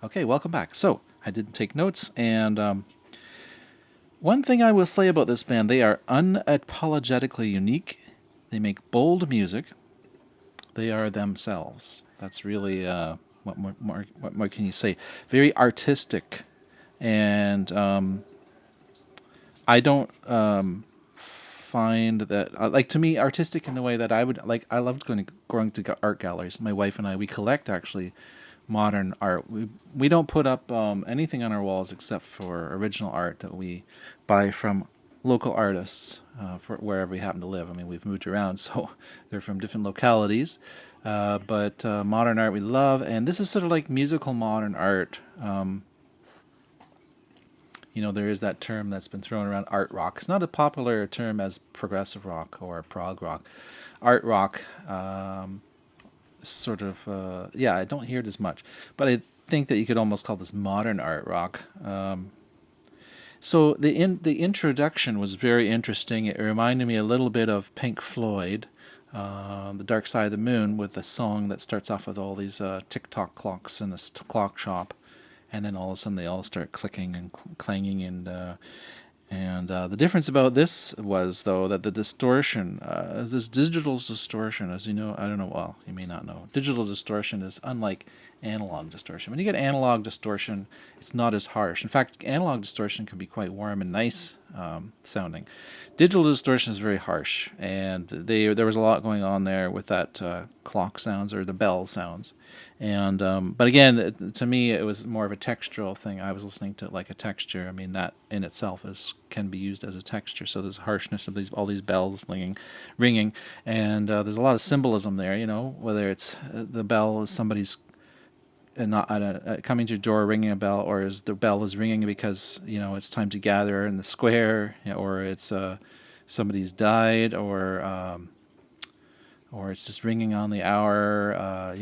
Okay, welcome back. So, I didn't take notes, and one thing I will say about this band, they are unapologetically unique. They make bold music. They are themselves. That's really what more can you say? Very artistic, and I don't find that like to me artistic in the way that I would like. I loved going to art galleries. My wife and I we collect actually modern art. We don't put up anything on our walls except for original art that we buy from local artists for wherever we happen to live. I mean, we've moved around, so they're from different localities. But modern art we love, and this is sort of like musical modern art. There is that term that's been thrown around, art rock. It's not a popular term as progressive rock or prog rock. Art rock, sort of, yeah, I don't hear it as much. But I think that you could almost call this modern art rock. So the introduction was very interesting. It reminded me a little bit of Pink Floyd, The Dark Side of the Moon, with a song that starts off with all these tick-tock clocks in a clock shop, and then all of a sudden they all start clicking and clanging, and the difference about this was, though, that the distortion, this digital distortion, as you know, I don't know, well, you may not know, digital distortion is unlike analog distortion. When you get analog distortion, it's not as harsh. In fact, analog distortion can be quite warm and nice sounding. Digital distortion is very harsh, and there was a lot going on there with that clock sounds or the bell sounds. And but again, to me, it was more of a textural thing. I was listening to like a texture. I mean, that in itself can be used as a texture. So there's harshness of all these bells ringing, and there's a lot of symbolism there. Whether it's the bell is somebody's not coming to your door ringing a bell, or is the bell is ringing because it's time to gather in the square, or it's somebody's died, or it's just ringing on the hour.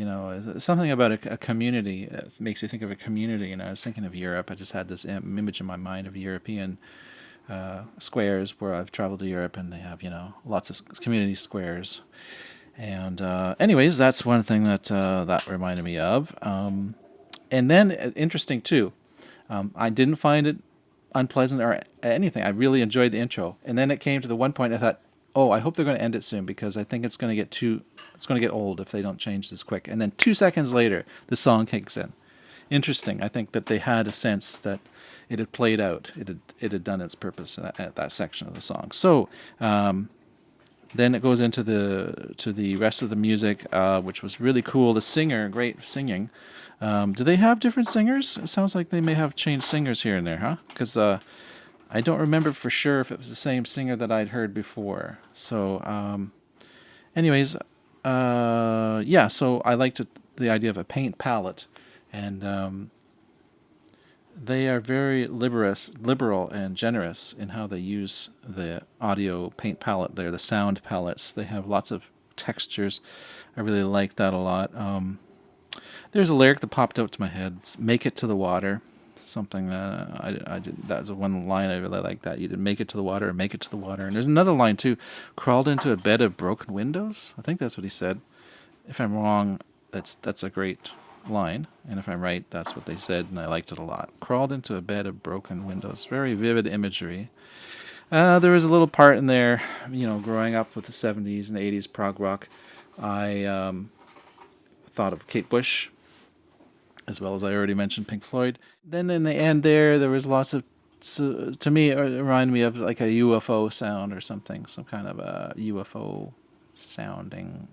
Something about a community. It makes you think of a community. I was thinking of Europe. I just had this image in my mind of European squares where I've traveled to Europe, and they have lots of community squares. And anyways, that's one thing that reminded me of. And then interesting too, I didn't find it unpleasant or anything. I really enjoyed the intro. And then it came to the one point I thought, oh, I hope they're going to end it soon, because I think it's going to get old if they don't change this quick. And then 2 seconds later, the song kicks in. Interesting. I think that they had a sense that it had played out. It had done its purpose at that section of the song. So then it goes into the rest of the music, which was really cool. The singer, great singing. Do they have different singers? It sounds like they may have changed singers here and there, huh? Because I don't remember for sure if it was the same singer that I'd heard before. So, anyways, yeah. So I liked the idea of a paint palette, and they are very liberal and generous in how they use the audio paint palette there, the sound palettes. They have lots of textures. I really like that a lot. There's a lyric that popped out to my head. It's "Make it to the water." Something I did. That was one line I really like. That you did make it to the water, or make it to the water. And there's another line too. Crawled into a bed of broken windows. I think that's what he said. If I'm wrong, that's a great line, and if I'm right, that's what they said, and I liked it a lot. Crawled into a bed of broken windows. Very vivid imagery. There was a little part in there, growing up with the 70s and 80s prog rock. I thought of Kate Bush, as well as I already mentioned Pink Floyd. Then in the end there was lots of, to me, it reminded me of like a UFO sound or something, some kind of a UFO sounding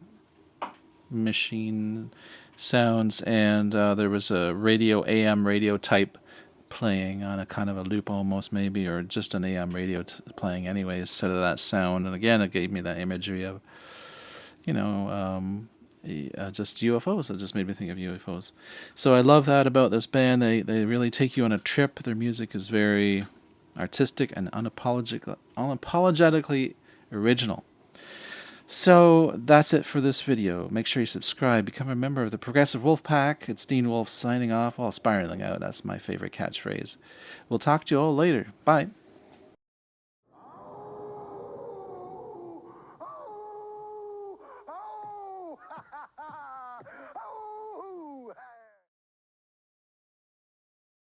machine sounds, and there was a AM radio type playing on a kind of a loop almost, maybe, or just an AM radio playing anyways, instead of that sound. And again, it gave me that imagery of, just UFOs. It just made me think of UFOs. So I love that about this band. They really take you on a trip. Their music is very artistic and unapologetically original. So that's it for this video. Make sure you subscribe, become a member of the Progressive Wolf Pack. It's Dean Wolfe signing off while spiraling out. That's my favorite catchphrase. We'll talk to you all later. Bye.